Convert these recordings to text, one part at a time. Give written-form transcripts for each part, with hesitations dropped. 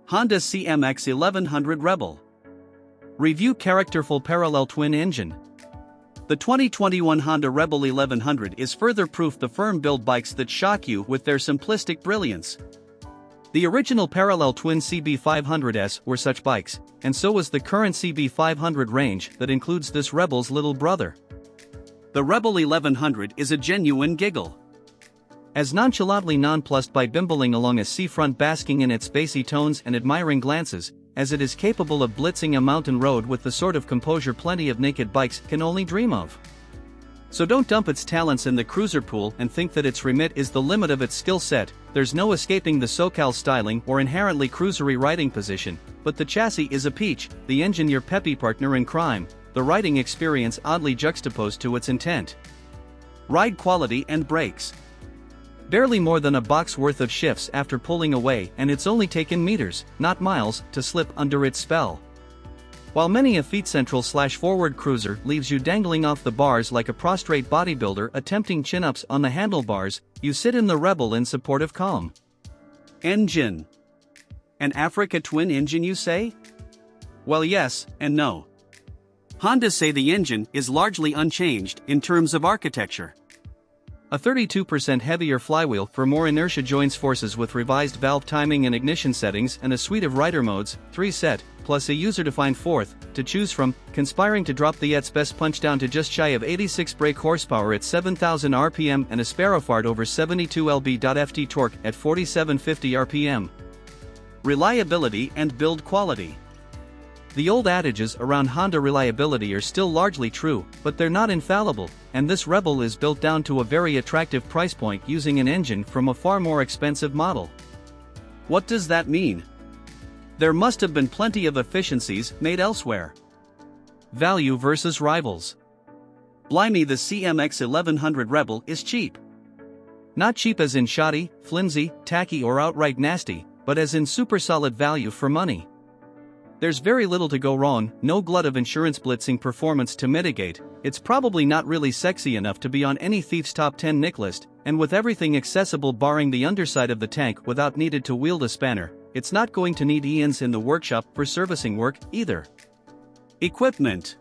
Honda CMX1100 REBEL. Review Characterful parallel twin engine. The 2021 Honda REBEL 1100 is further proof the firm build bikes that shock you with their simplistic brilliance. The original parallel twin CB500S were such bikes, and so was the current CB500 range that includes this REBEL's little brother. The REBEL 1100 is a genuine giggle. As nonchalantly nonplussed by bimbling along a seafront, basking in its bassy tones and admiring glances, as it is capable of blitzing a mountain road with the sort of composure plenty of naked bikes can only dream of. So don't dump its talents in the cruiser pool and think that its remit is the limit of its skill set. There's no escaping the SoCal styling or inherently cruisery riding position, but the chassis is a peach, the engine your peppy partner in crime, the riding experience oddly juxtaposed to its intent. Ride quality and brakes. Barely more than a box worth of shifts after pulling away, and it's only taken meters, not miles, to slip under its spell. While many a feet-central/forward cruiser leaves you dangling off the bars like a prostrate bodybuilder attempting chin-ups on the handlebars, you sit in the REBEL in supportive calm. Engine. An Africa twin engine, you say? Well, yes, and no. Honda say the engine is largely unchanged in terms of architecture. A 32% heavier flywheel for more inertia joins forces with revised valve timing and ignition settings and a suite of rider modes, 3 set, plus a user-defined 4th, to choose from, conspiring to drop the Yet's best punch down to just shy of 86 brake horsepower at 7,000 RPM and a sparrow fart over 72 lb.ft torque at 4,750 RPM. Reliability and build quality. The old adages around Honda reliability are still largely true, but they're not infallible, and this REBEL is built down to a very attractive price point using an engine from a far more expensive model. What does that mean? There must have been plenty of efficiencies made elsewhere. Value versus rivals. Blimey, the CMX1100 REBEL is cheap. Not cheap as in shoddy, flimsy, tacky or outright nasty, but as in super solid value for money. There's very little to go wrong, no glut of insurance blitzing performance to mitigate, it's probably not really sexy enough to be on any thief's top 10 nick list, and with everything accessible barring the underside of the tank without needed to wield a spanner, it's not going to need Ian's in the workshop for servicing work, either. Equipment.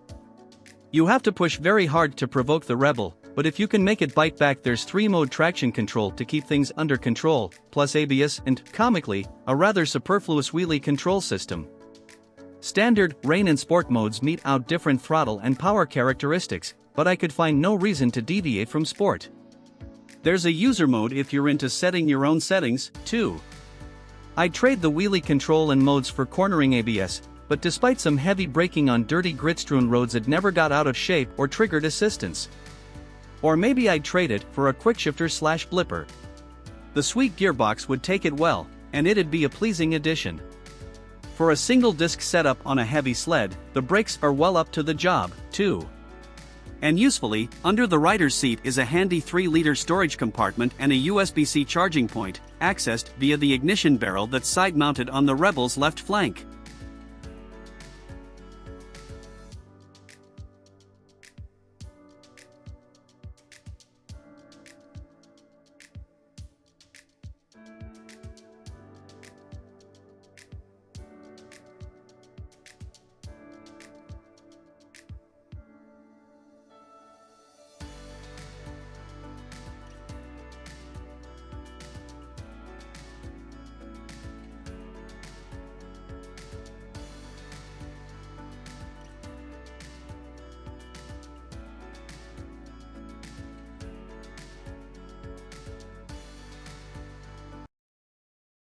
You have to push very hard to provoke the REBEL, but if you can make it bite back, there's 3-mode traction control to keep things under control, plus ABS and, comically, a rather superfluous wheelie control system. Standard, rain and sport modes mete out different throttle and power characteristics, but I could find no reason to deviate from sport. There's a user mode if you're into setting your own settings, too. I'd trade the wheelie control and modes for cornering ABS, but despite some heavy braking on dirty grit-strewn roads it never got out of shape or triggered assistance. Or maybe I'd trade it for a quickshifter/blipper. The sweet gearbox would take it well, and it'd be a pleasing addition. For a single-disc setup on a heavy sled, the brakes are well up to the job, too. And usefully, under the rider's seat is a handy 3-liter storage compartment and a USB-C charging point, accessed via the ignition barrel that's side-mounted on the REBEL's left flank.